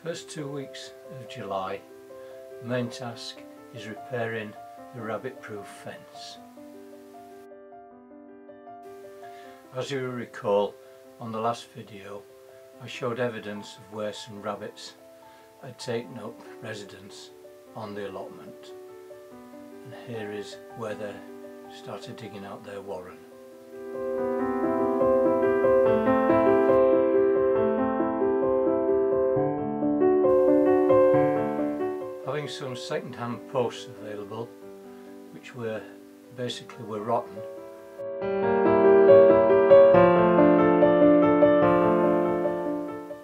First 2 weeks of July, the main task is repairing the rabbit-proof fence. As you will recall, on the last video I showed evidence of where some rabbits had taken up residence on the allotment, and here is where they started digging out their warren. Having some second-hand posts available, which were rotten,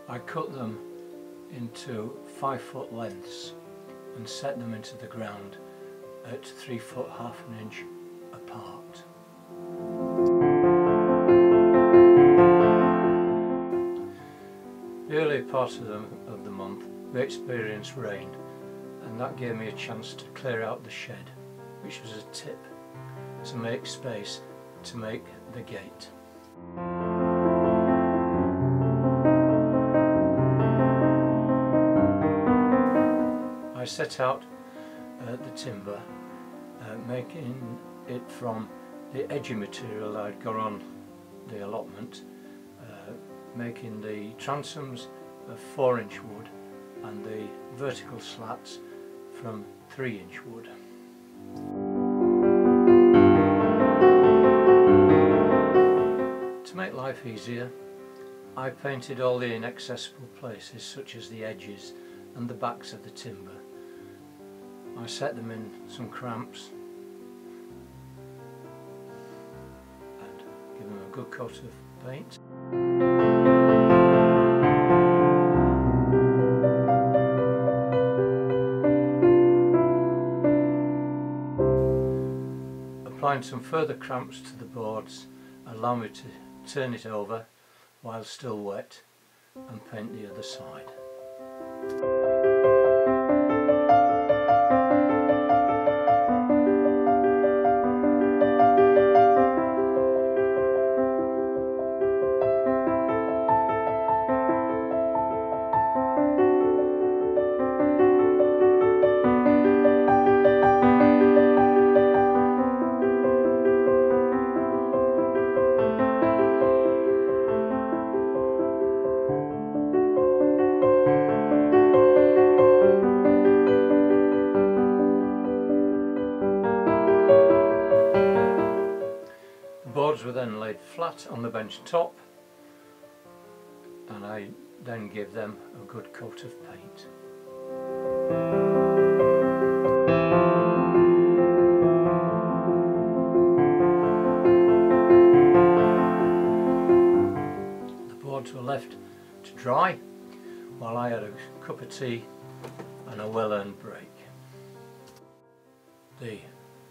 I cut them into 5-foot lengths and set them into the ground at 3 foot half an inch apart. The early part of the month we experienced rain, and that gave me a chance to clear out the shed, which was a tip to make space to make the gate. I set out the timber, making it from the edgy material I'd got on the allotment, making the transoms of 4-inch wood and the vertical slats from 3-inch wood. To make life easier, I painted all the inaccessible places, such as the edges and the backs of the timber. I set them in some cramps and give them a good coat of paint. Applying some further cramps to the boards allow me to turn it over while still wet and paint the other side. The boards were then laid flat on the bench top, and I then gave them a good coat of paint. The boards were left to dry while I had a cup of tea and a well-earned break. The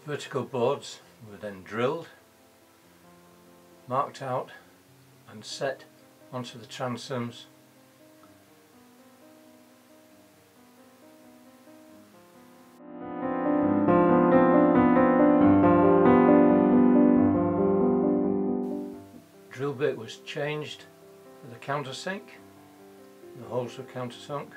vertical boards were then drilled, marked out and set onto the transoms. Drill bit was changed for the countersink. The holes were countersunk.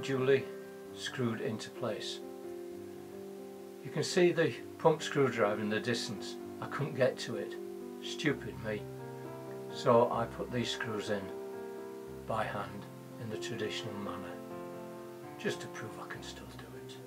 Duly screwed into place. You can see the pump screwdriver in the distance. I couldn't get to it. Stupid me. So I put these screws in by hand in the traditional manner, just to prove I can still do it.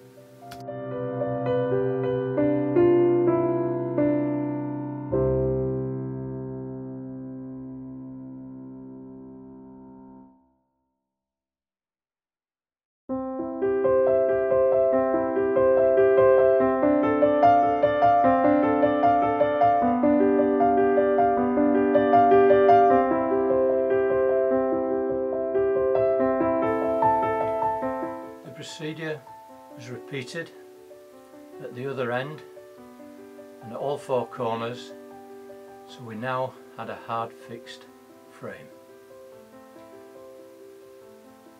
Procedure was repeated at the other end and at all 4 corners, so we now had a hard fixed frame,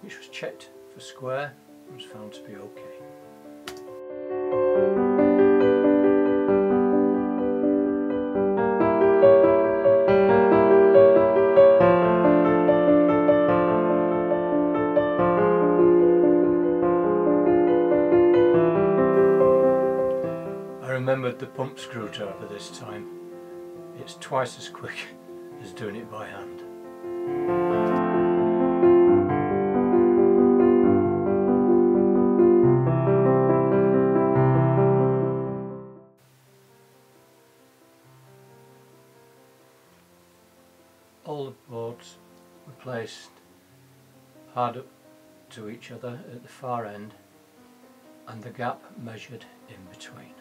which was checked for square and was found to be okay. remembered the pump screwdriver this time. It's twice as quick as doing it by hand. All the boards were placed hard up to each other at the far end and the gap measured in between.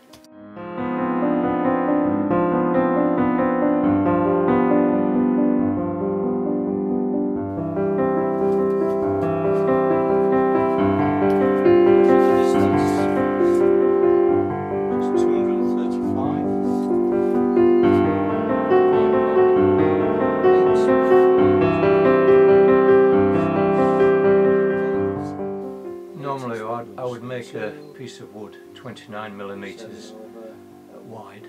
Normally I would make a piece of wood 29mm wide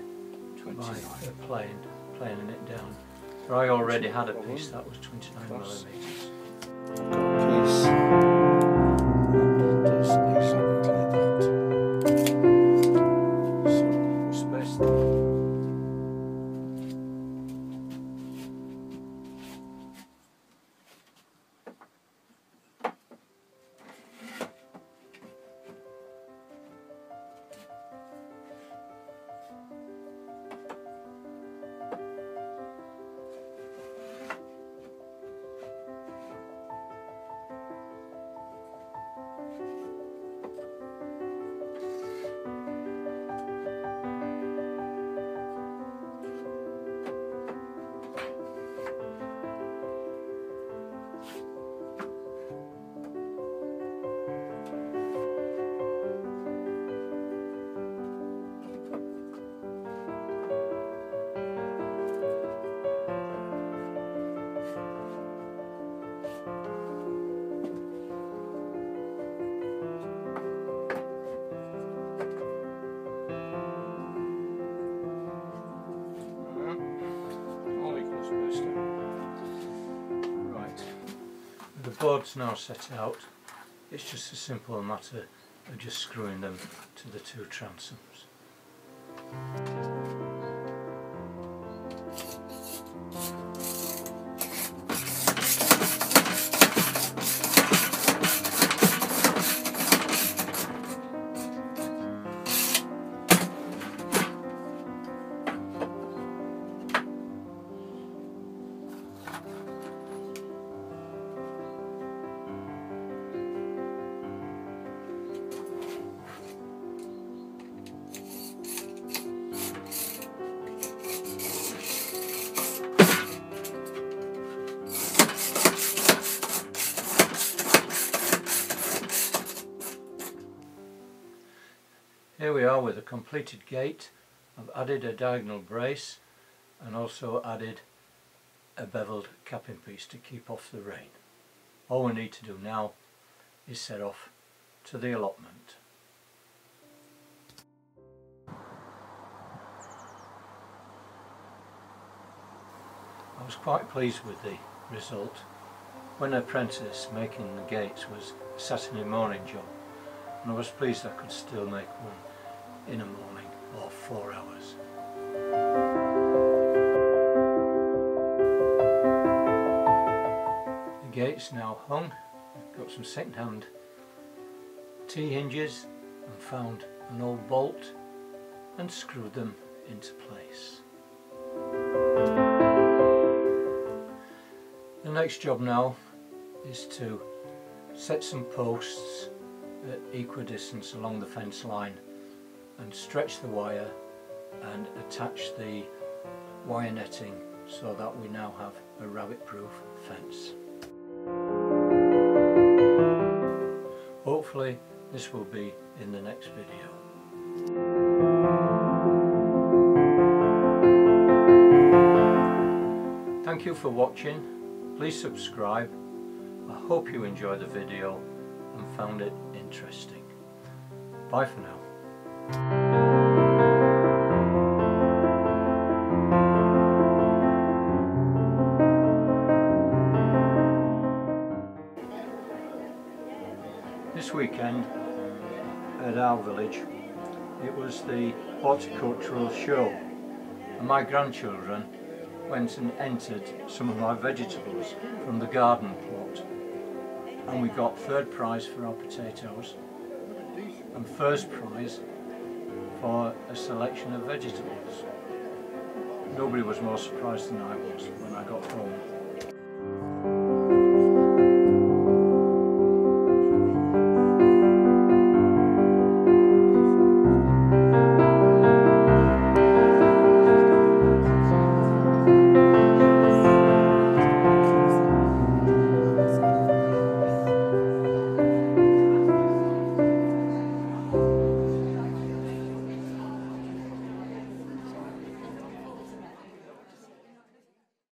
by planing it down. But I already had a piece that was 29mm. The board's now set out. It's just a simple matter of just screwing them to the two transoms. Here we are with a completed gate. I've added a diagonal brace and also added a beveled capping piece to keep off the rain. All we need to do now is set off to the allotment. I was quite pleased with the result. When an apprentice making the gates was a Saturday morning job, and I was pleased I could still make one in a morning or 4 hours. The gate's now hung. I've got some second-hand T-hinges and found an old bolt and screwed them into place. The next job now is to set some posts at equidistance along the fence line and stretch the wire and attach the wire netting so that we now have a rabbit-proof fence. Hopefully this will be in the next video. Thank you for watching. Please subscribe. I hope you enjoyed the video and found it interesting. Bye for now. This weekend at our village it was the horticultural show, and my grandchildren went and entered some of my vegetables from the garden plot, and we got third prize for our potatoes and first prize for a selection of vegetables. Nobody was more surprised than I was when I got home.